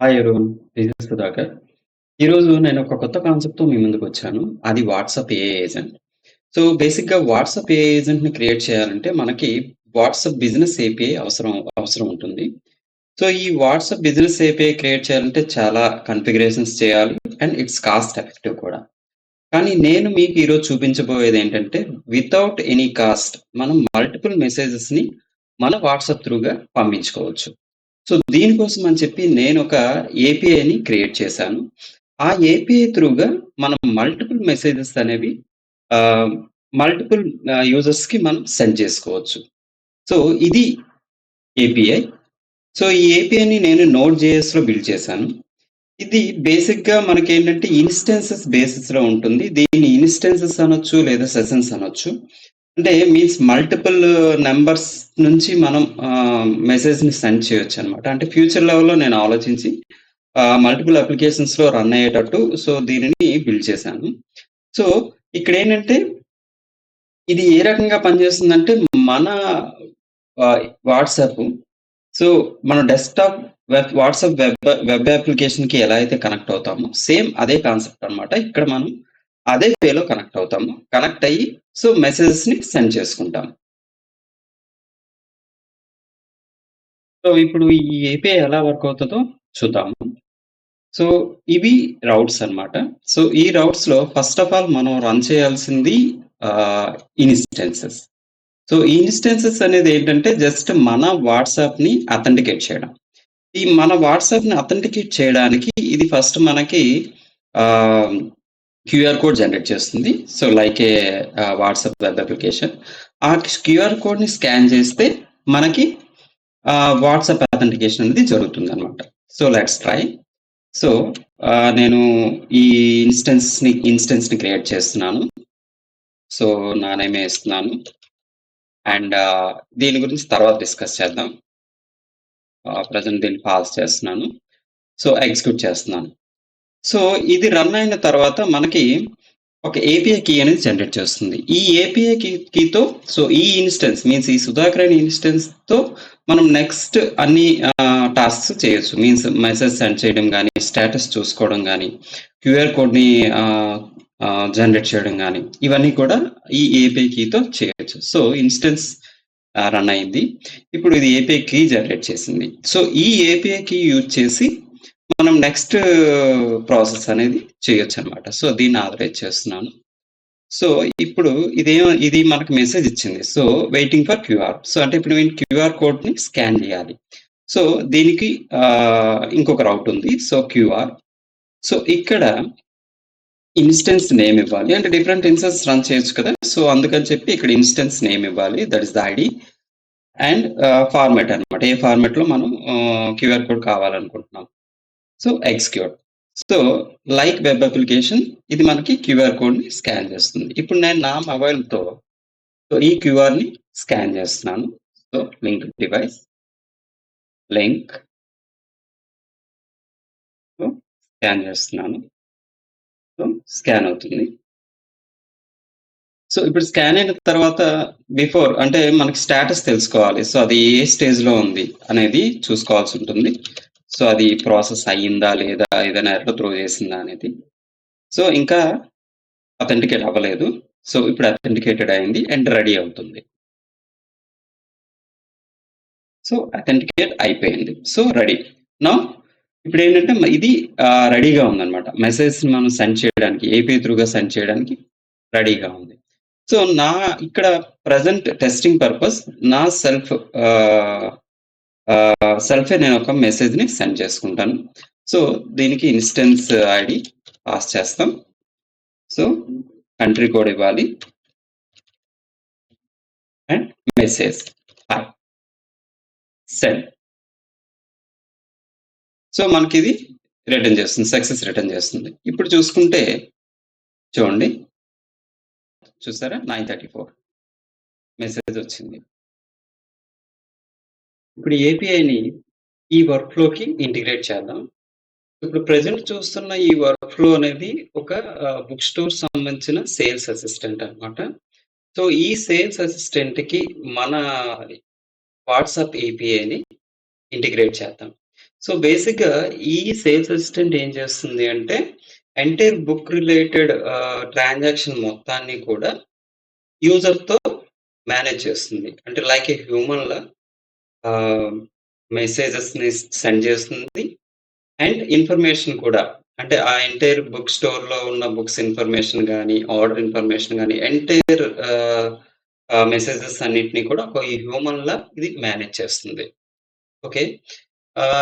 Hi everyone. This is Sudhakar. ఈరోజు నేను ఒక కొత్త కాన్సెప్ట్‌తో మీ ముందుకొచ్చాను. అది వాట్సాప్ ఏఐ ఏజెంట్. సో, బేసిక్‌గా వాట్సాప్ ఏఐ ఏజెంట్‌ని క్రియేట్ చేయాలంటే మనకి వాట్సాప్ బిజినెస్ ఏపీఐ అవసరం ఉంటుంది. సో, ఈ వాట్సాప్ బిజినెస్ ఏపీఐ క్రియేట్ చేయాలంటే చాలా కాన్ఫిగరేషన్స్ చేయాలి. అండ్ ఇట్స్ కాస్ట్ ఎఫెక్టివ్ కూడా. కానీ నేను మీకు ఈరోజు చూపించబోయేదేంటంటే వితౌట్ ఎనీ కాస్ట్ మనం మల్టిపుల్ మెసేజెస్‌ని మన వాట్సాప్ త్రూగా పంపించుకోవచ్చు. సో, దీనికోసం అని చెప్పి నేనొక ఏపీఐని క్రియేట్ చేశాను. ఆ ఏపీఐ త్రూగా మనం మల్టిపుల్ మెసేజెస్ అనేవి ఆహ్, మల్టిపుల్ యూజర్స్‌కి మనం సెండ్ చేసుకోవచ్చు. సో, ఇది ఏపీఐ. సో, ఈ ఏపీఐని నేను నోడ్ జేఎస్‌లో బిల్డ్ చేశాను. ఇది బేసిక్‌గా మనకేంటంటే ఇన్‌స్టాన్సెస్ బేసిస్‌లో ఉంటుంది. దీన్ని ఇన్‌స్టాన్సెస్ అనొచ్చు లేదా సెషన్స్ అనొచ్చు. అంటే మీన్స్ మల్టిపుల్ నంబర్స్ నుంచి మనం మెసేజ్‌ని సెండ్ చేయొచ్చనమాట. అంటే ఫ్యూచర్ లెవెల్‌లో నేను ఆలోచించి మల్టిపుల్ అప్లికేషన్స్‌లో రన్ అయ్యేటట్టు సో, దీనిని బిల్డ్ చేశాను. సో, ఇక్కడేంటంటే ఇది ఏ రకంగా పనిచేస్తుందంటే మన వాట్సాప్ సో, మన డెస్క్‌టాప్ వాట్సాప్ వెబ్ అప్లికేషన్‌కి ఎలా అయితే కనెక్ట్ అవుతామో, సేమ్ అదే కాన్సెప్ట్ అనమాట. ఇక్కడ మనం అదే వేలో కనెక్ట్ అవుతాము. కనెక్ట్ అయ్యి సో, మెసేజెస్‌ని సెండ్ చేసుకుంటాం. సో, ఇప్పుడు ఈ ఏపీఐ ఎలా వర్క్ అవుతదో చూద్దాము. సో, ఇవి రౌట్స్ అన్నమాట. సో, ఈ రౌట్స్‌లో ఫస్ట్ ఆఫ్ ఆల్ మనం రన్ చేయాల్సింది ఆహ్, ఇన్‌స్టాన్సెస్. సో, ఈ ఇన్‌స్టాన్సెస్ అనేదేంటంటే జస్ట్ మన వాట్సాప్‌ని అథెంటికేట్ చేయడం. ఈ మన వాట్సాప్‌ని అథెంటికేట్ చేయడానికి ఇది ఫస్ట్ మనకి ఆహ్, క్యూఆర్ కోడ్ జనరేట్ చేస్తుంది. సో, లైక్ ఏ వాట్సాప్ వెబ్ అప్లికేషన్. ఆ క్యూఆర్ కోడ్‌ని స్కాన్ చేస్తే మనకి వాట్సాప్ అథెంటికేషన్ అనేది జరుగుతుందనమాట. So, let's try. సో, నేను ఈ ఇన్‌స్టెన్స్‌ని క్రియేట్ చేస్తున్నాను. సో, నా నేమే ఇస్తున్నాను. అండ్ దీని గురించి తర్వాత డిస్కస్ చేద్దాం. ప్రెజెంట్ దీన్ని పాజ్ చేస్తున్నాను. సో, ఎగ్జిక్యూట్ చేస్తున్నాను. సో, ఇది రన్ అయిన తర్వాత మనకి ఒక ఏపీఐ కీ అనేది జనరేట్ చేస్తుంది. ఈ ఏపీఐ కీతో సో, ఈ ఇన్‌స్టెన్స్ మీన్స్ ఈ సుధాకర్ అనే ఇన్‌స్టెన్స్‌తో మనం నెక్స్ట్ అన్ని టాస్క్స్ చేయొచ్చు. మీన్స్ మెసేజ్ సెండ్ చేయడం గానీ, స్టేటస్ చూసుకోవడం గానీ, క్యూఆర్ కోడ్‌ని ఆహ్, ఆహ్, జనరేట్ చేయడం గానీ, ఇవన్నీ కూడా ఈ ఏపీఐ కీతో చేయొచ్చు. సో, ఇన్‌స్టెన్స్ రన్ అయింది. ఇప్పుడు ఇది ఏపీఐ కీ జనరేట్ చేసింది. సో, ఈ ఏపీఐ కీ యూజ్ చేసి మనం నెక్స్ట్ ప్రాసెస్ అనేది చేయొచ్చనమాట. సో, దీన్ని ఆథరైజ్ చేస్తున్నాను. సో, ఇప్పుడు ఇది మనకు మెసేజ్ ఇచ్చింది. So, waiting for QR. So, అంటే ఇప్పుడు నేను క్యూఆర్ కోడ్‌ని స్కాన్ చేయాలి. సో, దీనికి ఇంకొక రౌట్ ఉంది. So, QR. సో, ఇక్కడ ఇన్‌స్టెన్స్ నేమ్ ఇవ్వాలి. అంటే డిఫరెంట్ ఇన్‌స్టెన్స్ రన్ చేయొచ్చు కదా! సో, అందుకని చెప్పి ఇక్కడ ఇన్‌స్టెన్స్ నేమ్ ఇవ్వాలి. That is the ID. And format అనమాట. ఏ ఫార్మాట్‌లో మనం క్యూఆర్ కోడ్ కావాలనుకుంటున్నాం. So, execute. So, like web application ఇది మనకి క్యూఆర్ కోడ్‌ని స్కాన్ చేస్తుంది. ఇప్పుడు నేను నా మొబైల్‌తో సో, ఈ క్యూఆర్‌ని స్కాన్ చేస్తున్నాను. So, link device, link so, scan చేస్తున్నాను. సో, స్కాన్ అవుతుంది. సో, ఇప్పుడు స్కాన్ అయిన తర్వాత బిఫోర్ అంటే మనకి స్టేటస్ తెలుసుకోవాలి. సో, అది ఏ స్టేజ్‌లో ఉంది అనేది చూసుకోవాల్సి ఉంటుంది. సో, అది ప్రాసెస్ అయ్యిందా? లేదా? ఏదైనా ఎర్రర్ త్రో చేసిందా? అనేది. సో, ఇంకా అథెంటికేట్ అవ్వలేదు. సో, ఇప్పుడు అథెంటికేటెడ్ అయింది అండ్ రెడీ అవుతుంది. సో, అథెంటికేట్ అయిపోయింది. So, ready. నౌ ఇప్పుడేంటంటే ఇది రెడీగా ఉందనమాట. మెసేజ్‌ని మనం సెండ్ చేయడానికి ఏపీఐ త్రూగా సెండ్ చేయడానికి రెడీగా ఉంది. సో, ఇక్కడ ప్రెజెంట్ టెస్టింగ్ పర్పస్ నా సెల్ఫే నేను ఒక మెసేజ్‌ని సెండ్ చేసుకుంటాను. సో, దీనికి ఇన్‌స్టెన్స్ ఐడీ పాస్ చేస్తాం. సో, కంట్రీ కోడ్ ఇవ్వాలి. And message hi send. So, మనకిది రిటర్న్ చేస్తుంది. సక్సెస్ రిటర్న్ చేస్తుంది. ఇప్పుడు చూసుకుంటే చూడండి. చూసారా? 9:34 మెసేజ్ వచ్చింది. ఇప్పుడు ఏపీఐని ఈ వర్క్ ఫ్లోకి ఇంటిగ్రేట్ చేద్దాం. ఇప్పుడు ప్రెజెంట్ చూస్తున్న ఈ వర్క్ ఫ్లో అనేది ఒక బుక్ స్టోర్ సంబంధించిన సేల్స్ అసిస్టెంట్ అన్నమాట. సో, ఈ సేల్స్ అసిస్టెంట్‌కి మన వాట్సాప్ ఏపీఐని ఇంటిగ్రేట్ చేద్దాం. సో, బేసిక్‌గా ఈ సేల్స్ అసిస్టెంట్ ఏం చేస్తుంది అంటే, ఎంటైర్ బుక్ రిలేటెడ్ ట్రాన్సాక్షన్ మొత్తాన్ని కూడా యూజర్‌తో మేనేజ్ చేస్తుంది. అంటే లైక్ ఏ హ్యూమన్‌లా ఆహ్, మెసేజెస్‌ని సెండ్ చేస్తుంది. అండ్ ఇన్ఫర్మేషన్ కూడా. అంటే ఆ ఎంటైర్ బుక్ స్టోర్‌లో ఉన్న బుక్స్ ఇన్ఫర్మేషన్ గాని, ఆర్డర్ ఇన్ఫర్మేషన్ గాని, ఎంటైర్ మెసేజెస్ అన్నిటిని కూడా ఒక హ్యూమన్‌లా ఇది మేనేజ్ చేస్తుంది. ఓకే.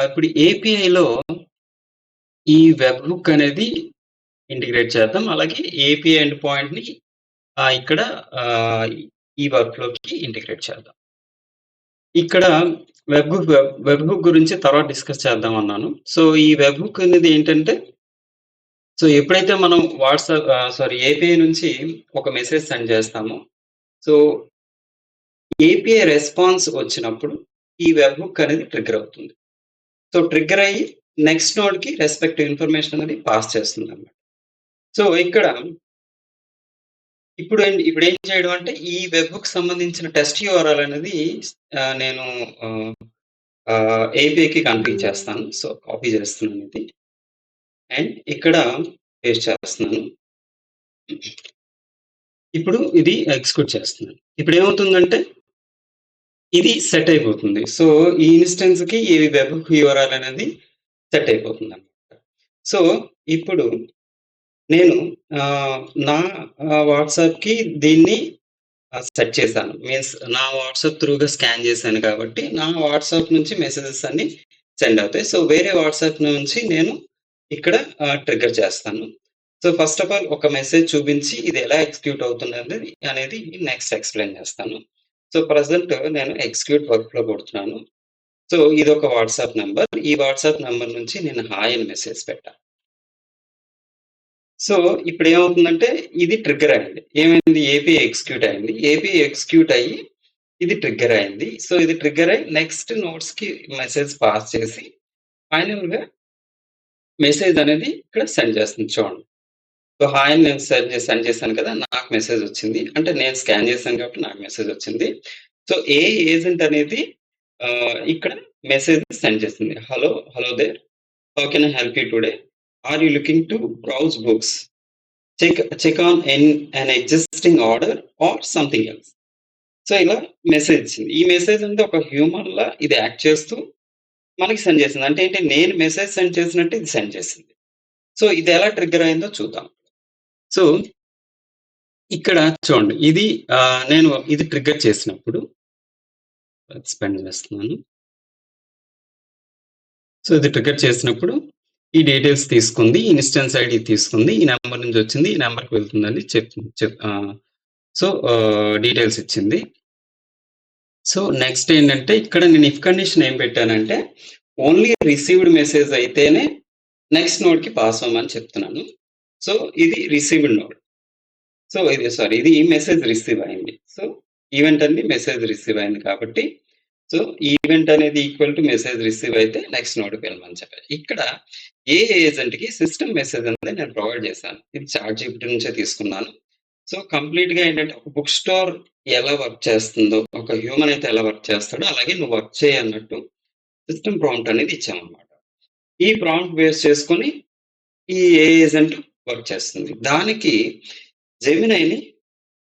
ఇప్పుడు ఏపీఐలో ఈ వెబ్ హుక్ అనేది ఇంటిగ్రేట్ చేద్దాం. అలాగే ఏపీఐ ఎండ్ పాయింట్‌ని ఇక్కడ ఆహ్, ఈ వర్క్‌లోకి ఇంటిగ్రేట్ చేద్దాం. ఇక్కడ వెబ్ హుక్ గురించి తర్వాత డిస్కస్ చేద్దాం అన్నాను. సో, ఈ వెబ్ హుక్ అనేది ఏంటంటే, సో, ఎప్పుడైతే మనం ఏపీఐ నుంచి ఒక మెసేజ్ సెండ్ చేస్తామో, సో, ఏపీఐ రెస్పాన్స్ వచ్చినప్పుడు ఈ వెబ్ హుక్ అనేది ట్రిగ్గర్ అవుతుంది. సో, ట్రిగ్గర్ అయ్యి నెక్స్ట్ నోడ్‌కి రెస్పెక్టివ్ ఇన్ఫర్మేషన్ అనేది పాస్ చేస్తుందన్నమాట. సో, ఇక్కడ ఇప్పుడేం చేయడం అంటే, ఈ వెబ్ హుక్‌కి సంబంధించిన టెస్ట్ యూఆర్ఎల్ అనేది నేను ఆహ్, ఏపీఐకి కాన్ఫిగ్ చేస్తాను. సో, కాపీ చేస్తున్నాను ఇది. అండ్ ఇక్కడ పేస్ట్ చేస్తున్నాను. ఇప్పుడు ఇది ఎగ్జిక్యూట్ చేస్తున్నాను. ఇప్పుడేమవుతుందంటే, ఇది సెట్ అయిపోతుంది. సో, ఈ ఇన్‌స్టెన్స్‌కి ఈ వెబ్ యూఆర్ఎల్ అనేది సెట్ అయిపోతుందన్నమాట. సో, ఇప్పుడు నేను నా వాట్సాప్‌కి దీన్ని సెట్ చేశాను. మీన్స్ నా వాట్సాప్ త్రూగా స్కాన్ చేశాను కాబట్టి, నా వాట్సాప్ నుంచి మెసేజెస్ అన్నీ సెండ్ అవుతాయి. సో, వేరే వాట్సాప్ నుంచి నేను ఇక్కడ ట్రిగ్గర్ చేస్తాను. సో, ఫస్ట్ ఆఫ్ ఆల్ ఒక మెసేజ్ చూపించి ఇది ఎలా ఎగ్జిక్యూట్ అవుతుందనేది నెక్స్ట్ ఎక్స్‌ప్లెయిన్ చేస్తాను. సో, ప్రెజెంట్ నేను ఎగ్జిక్యూట్ వర్క్‌ఫ్లో కొడుతున్నాను. సో, ఇదొక వాట్సాప్ నంబర్. ఈ వాట్సాప్ నంబర్ నుంచి నేను హాయ్ అని మెసేజ్ పెట్టా. సో, ఇప్పుడేమవుతుందంటే ఇది ట్రిగ్గర్ అయింది. ఏమైంది? ఏపీఐ ఎగ్జిక్యూట్ అయింది. ఏపీఐ ఎగ్జిక్యూట్ అయ్యి ఇది ట్రిగ్గర్ అయింది. సో, ఇది ట్రిగ్గర్ అయ్యి నెక్స్ట్ నోడ్స్‌కి మెసేజ్ పాస్ చేసి ఫైనల్‌గా మెసేజ్ అనేది ఇక్కడ సెండ్ చేస్తుంది చూడండి. సో, హాయ్ అని నేను సెండ్ చేశాను కదా! నాకు మెసేజ్ వచ్చింది. అంటే నేను స్కాన్ చేశాను కాబట్టి నాకు మెసేజ్ వచ్చింది. సో, ఏజెంట్ అనేది ఇక్కడ మెసేజ్ సెండ్ చేసింది. Hello there. How can I help you today? Are you looking to browse books? Check on an existing order or something else. So, ఇలా మెసేజ్ ఇచ్చింది. ఈ మెసేజ్ అనేది ఒక హ్యూమన్‌లా ఇది యాక్ట్ చేస్తూ మనకి సెండ్ చేసింది. అంటే ఏంటి? నేను మెసేజ్ సెండ్ చేసినట్టు ఇది సెండ్ చేసింది. సో, ఇది ఎలా ట్రిగ్గర్ అయిందో చూద్దాం. సో, ఇక్కడ చూడండి. నేను ఇది ట్రిగ్గర్ చేసినప్పుడు ఎక్స్‌పాండ్ చేస్తున్నాను. సో, ఇది ట్రిగ్గర్ చేసినప్పుడు ఈ డీటెయిల్స్ తీసుకుంది. ఇన్‌స్టెన్స్ ఐడీ తీసుకుంది. ఈ నంబర్ నుంచి వచ్చింది. ఈ నంబర్‌కి వెళ్తుందని డీటెయిల్స్ ఇచ్చింది. సో, నెక్స్ట్ ఏంటంటే ఇక్కడ నేను ఇఫ్ కండిషన్ ఏం పెట్టానంటే, ఓన్లీ రిసీవ్డ్ మెసేజ్ అయితేనే నెక్స్ట్ నోడ్‌కి పాస్ అవ్వమని చెప్తున్నాను. సో, ఇది రిసీవ్డ్ నోడ్. సో, ఇది మెసేజ్ రిసీవ్ అయింది. సో, ఈవెంట్ అనేది మెసేజ్ రిసీవ్ అయింది కాబట్టి, సో, ఈవెంట్ అనేది ఈక్వల్ టు మెసేజ్ రిసీవ్ అయితే నెక్స్ట్ నోడ్‌కి వెళ్ళమని చెప్పారు. ఇక్కడ ఏజెంట్‌కి సిస్టమ్ మెసేజ్ అనేది నేను ప్రొవైడ్ చేశాను. ఇది చాట్‌జీపీటీ నుంచే తీసుకున్నాను. సో, కంప్లీట్‌గా ఏంటంటే ఒక బుక్ స్టోర్ ఎలా వర్క్ చేస్తుందో, ఒక హ్యూమన్ అయితే ఎలా వర్క్ చేస్తాడో అలాగే నువ్వు వర్క్ చేయి అన్నట్టు సిస్టమ్ ప్రాంప్ట్ అనేది ఇచ్చామన్నమాట. ఈ ప్రాంప్ట్ బేస్ చేసుకొని ఈ ఏజెంట్ వర్క్ చేస్తుంది. దానికి జెమినై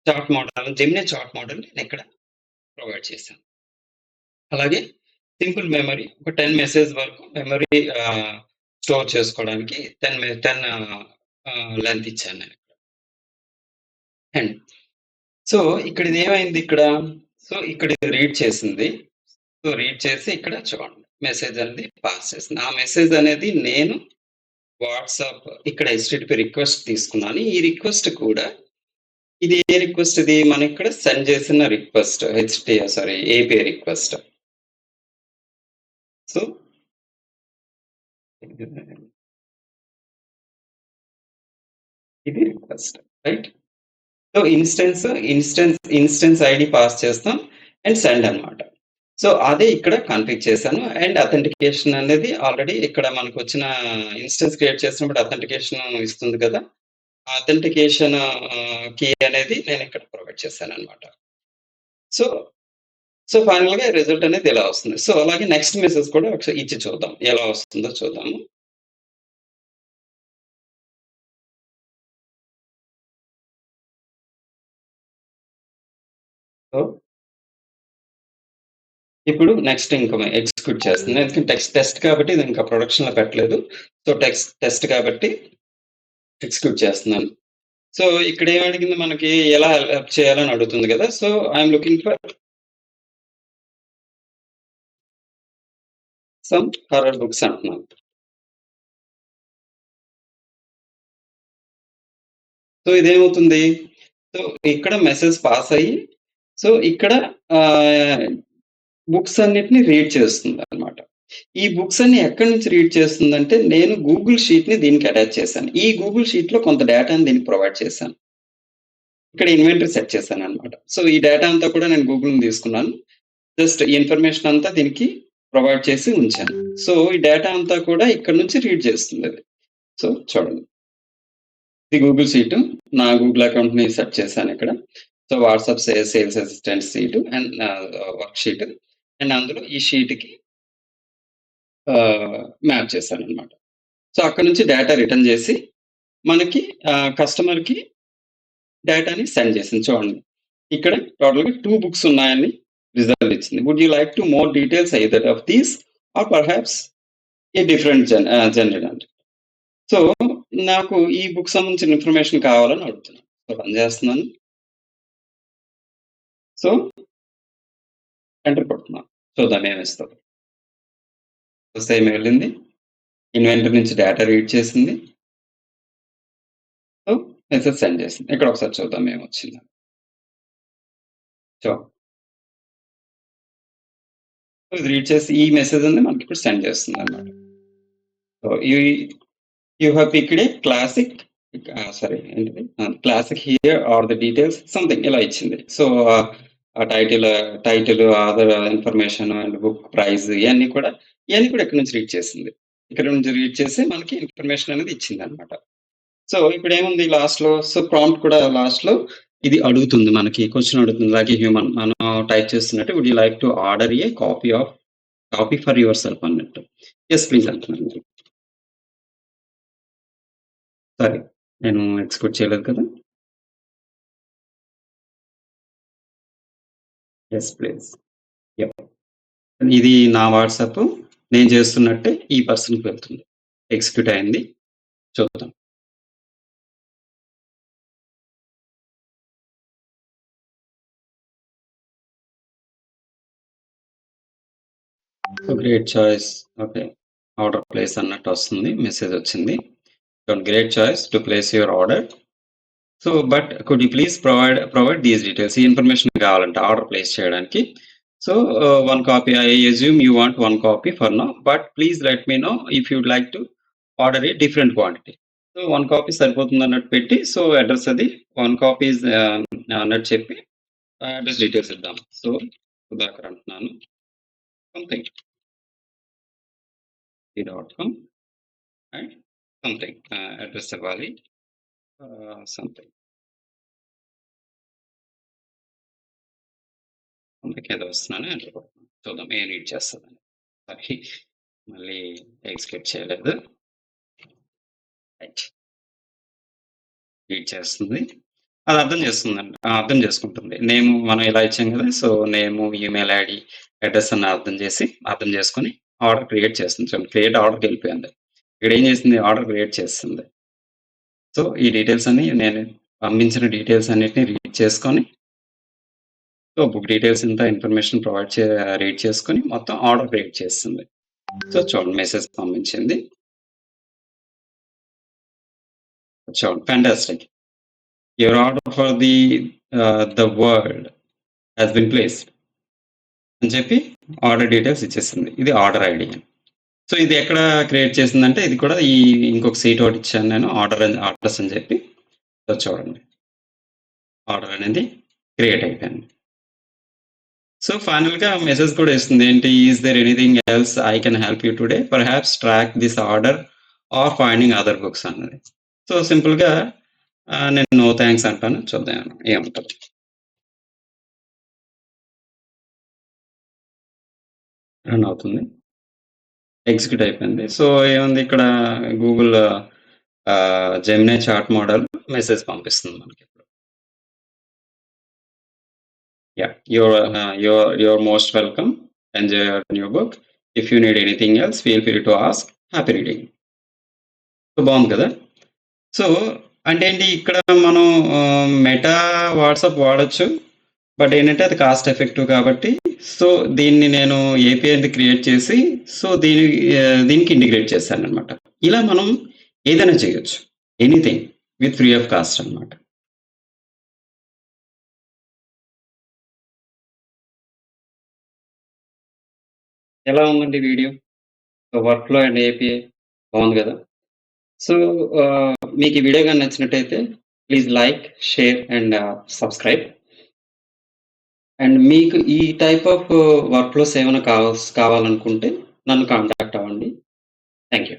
చాట్ మోడల్‌ని నేనిక్కడ ప్రొవైడ్ చేశాను. అలాగే సింపుల్ మెమరీ ఒక 10 మెసేజ్ వరకు మెమరీ స్టోర్ చేసుకోవడానికి 10 లెంత్ ఇచ్చాను నేను. అండ్ సో, ఇక్కడ ఇదేమైంది ఇక్కడ? సో, ఇక్కడ ఇది రీడ్ చేసింది. సో, రీడ్ చేసి ఇక్కడ చూడండి మెసేజ్ అనేది పాస్ చేసింది. ఆ మెసేజ్ అనేది నేను వాట్సాప్ ఇక్కడ హెచ్‌టిటిపి రిక్వెస్ట్ తీసుకున్నాను. ఈ రిక్వెస్ట్ కూడా ఇది ఏ రిక్వెస్ట్ ఇది? మనకిక్కడ సెండ్ చేసిన రిక్వెస్ట్ ఏపీఐ రిక్వెస్ట్. సో, ఇది request. Right? So, instance ID pass చేస్తాం అండ్ సెండ్ అన్నమాట. సో, అదే ఇక్కడ కాన్ఫిగ్ చేశాను. అండ్ అథెంటికేషన్ అనేది ఆల్రెడీ ఇక్కడ మనకొచ్చిన ఇన్‌స్టెన్స్ క్రియేట్ చేసినప్పుడు అథెంటికేషన్ ఇస్తుంది కదా! ఆ అథెంటికేషన్ కీ అనేది నేనిక్కడ ప్రొవైడ్ చేశానన్నమాట. సో, సో ఫైనల్‌గా రిజల్ట్ అనేది ఇలా వస్తుంది. సో అలాగే నెక్స్ట్ మెసేజ్ కూడా ఒకసారి ఇచ్చి చూద్దాం. ఎలా వస్తుందో చూద్దాము. సో ఇప్పుడు నెక్స్ట్ ఇంక ఎగ్జిక్యూట్ చేస్తుంది. ఎందుకంటే టెస్ట్ కాబట్టి ఇది ఇంకా ప్రొడక్షన్‌లో పెట్టలేదు. సో టెస్ట్ కాబట్టి ఎగ్జిక్యూట్ చేస్తున్నాను. సో ఇక్కడ ఏమడిగింది మనకి ఎలా హెల్ప్ చేయాలని అడుగుతుంది కదా! So I'm looking for some horror books అంటున్నాను. సో ఇదేమవుతుంది? సో ఇక్కడ మెసేజ్ పాస్ అయ్యి సో ఇక్కడ ఆహ్, బుక్స్ అన్నిటిని రీడ్ చేస్తుందనమాట. ఈ బుక్స్ అన్ని ఎక్కడి నుంచి రీడ్ చేస్తుందంటే, నేను గూగుల్ షీట్‌ని దీనికి అటాచ్ చేశాను. ఈ గూగుల్ షీట్‌లో కొంత డేటాని దీనికి ప్రొవైడ్ చేశాను. ఇక్కడ ఇన్వెంటరీ సెట్ చేశాననమాట. సో ఈ డేటా అంతా కూడా నేను గూగుల్ నుంచి తీసుకున్నాను. జస్ట్ ఈ ఇన్ఫర్మేషన్ అంతా దీనికి ప్రొవైడ్ చేసి ఉంచాను. సో ఈ డేటా అంతా కూడా ఇక్కడ నుంచి రీడ్ చేస్తుందది. సో చూడండి. ఇది గూగుల్ షీట్. నా గూగుల్ అకౌంట్‌ని సెట్ చేశానిక్కడ. So WhatsApp sales assistant sheet and work sheet and అందులో ఈ షీట్‌కి మ్యాప్ చేశాననమాట. సో అక్కడి నుంచి డేటా రిటర్న్ చేసి మనకి కస్టమర్‌కి డేటాని సెండ్ చేసింది చూడండి. ఇక్కడ టోటల్‌గా 2 బుక్స్ ఉన్నాయని రిజల్ట్ ఇచ్చింది. Would you like to more details either of these or perhaps a different general అంట. సో నాకు ఈ బుక్ సంబంధించిన ఇన్ఫర్మేషన్ కావాలని అడుగుతున్నాను. సో రన్ చేస్తున్నాను. సో ఎంటర్ కొడుతున్నాను. చూద్దాం ఏమిస్తదో. సేమ్ వెళ్ళింది. ఇన్వెంటరీ నుంచి డేటా రీడ్ చేసింది. సో మెసేజ్ సెండ్ చేసింది. ఇక్కడ ఒకసారి చూద్దాం ఏమొచ్చిందో. సో ఇది రీడ్ చేసి ఈ మెసేజ్ అనేది మనకి ఇప్పుడు సెండ్ చేస్తుందన్నమాట. So you have picked a classic sorry ఏంటిది classic here are the details something ఇలా ఇచ్చింది. సో ఆ title, author information and book price ఇయన్నీ కూడా ఇక్కడ నుంచి రీడ్ చేసింది. ఇక్కడ నుంచి రీడ్ చేసి మనకి ఇన్ఫర్మేషన్ అనేది ఇచ్చిందన్నమాట. సో ఇప్పుడేముంది లాస్ట్‌లో సో ప్రాంప్ట్ కూడా లాస్ట్‌లో ఇది అడుగుతుంది మనకి క్వెషన్ అడుగుతుంది. లైక్ ఏ హ్యూమన్ మనం టైప్ చేస్తున్నట్టు would you like to order a copy for yourself అన్నట్టు. యెస్ ప్లీజ్ అంటున్నాను. సారీ నేను ఎక్స్‌పెక్ట్ చేయలేదు కదా! Yes please. యాహ్! ఇది నా వాట్సాప్. నేను చేస్తున్నట్టే ఈ పర్సన్‌కి వెళ్తుంది. ఎగ్జిక్యూట్ అయింది. చూద్దాం. So great choice. Okay. Order place అన్నట్టు వస్తుంది. మెసేజ్ వచ్చింది. Great choice to place your order. So but could you please provide these details. ఈ ఇన్ఫర్మేషన్ కావాలంట ఆర్డర్ ప్లేస్ చేయడానికి. So 1 copy I assume you want 1 copy for now. But please let me know if you'd like to order a different quantity. So 1 copy సరిపోతుందన్నట్టు పెట్టి so address అది 1 copies అన్నట్టు చెప్పి address details ఇద్దాం. So Sudhakar అంటున్నాను. Something dot com and something address ఇవ్వాలి. Something ఏదో వస్తున్నాను ఎంటర్ కొడుతున్నాను. చూద్దాం ఏం రీడ్ చేస్తుందని. సారీ మళ్ళీ ఎక్స్‌పెక్ట్ చేయలేదు. రైట్. రీడ్ చేస్తుంది. అది అర్థం చేస్తుందండి. అర్థం చేసుకుంటుంది. నేమ్ మనం ఇలా ఇచ్చాం కదా! సో నేము, ఈమెయిల్ ఐడీ, అడ్రెస్ అన్ని అర్థం చేసుకొని ఆర్డర్ క్రియేట్ చేస్తుంది. చూడండి క్రియేట్ ఆర్డర్‌కెళ్ళిపోయింది. ఇక్కడ ఏం చేసింది ఆర్డర్ క్రియేట్ చేస్తుంది. సో ఈ డీటెయిల్స్ అన్ని నేను పంపించిన డీటెయిల్స్ అన్నిటిని రీడ్ చేసుకొని సో బుక్ డీటెయిల్స్ ఇంత ఇన్ఫర్మేషన్ రీడ్ చేసుకొని మొత్తం ఆర్డర్ క్రియేట్ చేస్తుంది. సో చూడండి మెసేజ్ పంపించింది. చూడండి fantastic. Your order for the world has been placed అని చెప్పి ఆర్డర్ డీటెయిల్స్ ఇచ్చేసింది. ఇది ఆర్డర్ ఐడీ. సో ఇది ఎక్కడ క్రియేట్ చేసిందంటే ఇది కూడా ఇంకొక సీట్ ఒకటి ఇచ్చాను నేను అడ్రస్ అని చెప్పి. సో చూడండి. ఆర్డర్ అనేది క్రియేట్ అయిపోయింది. సో ఫైనల్‌గా మెసేజ్ కూడా ఇస్తుంది. ఏంటి is there anything else I can help you today perhaps track this order or finding other books అన్నది. సో సింపుల్‌గా నేను నో థాంక్స్ అంటాను. చూద్దాం ఏముంటదో. రన్ అవుతుంది. ఎగ్జిక్యూట్ అయిపోయింది. సో, ఏముంది ఇక్కడ Google Gemini chat model message పంపిస్తుంది మనకి. Yeah! You're most welcome. Enjoy your new book. If you need anything else feel free to ask. Happy reading. So, బావుంది కదా! సో, అంటే ఏంటి ఇక్కడ మనం మెటా, వాట్సాప్ వాడొచ్చు. బట్ ఏంటంటే అది కాస్ట్ ఎఫెక్టివ్ కాబట్టి, సో, దీన్ని నేను ఏపీఐ అనేది క్రియేట్ చేసి, సో, దీనికి ఇంటిగ్రేట్ చేశాననమాట. ఇలా మనం ఏదైనా చేయొచ్చు. Anything with free of cost అనమాట. ఎలా ఉందండి వీడియో? వర్క్‌ఫ్లో అండ్ ఏపీఐ బావుంది గదా! సో, మీకు ఈ వీడియో గాని నచ్చినట్టయితే please like, share and subscribe. And మీకు ఈ టైప్ ఆఫ్ వర్క్‌ఫ్లోస్ ఏమైనా కావాలనుకుంటే నన్ను కాంటాక్ట్ అవ్వండి. Thank you.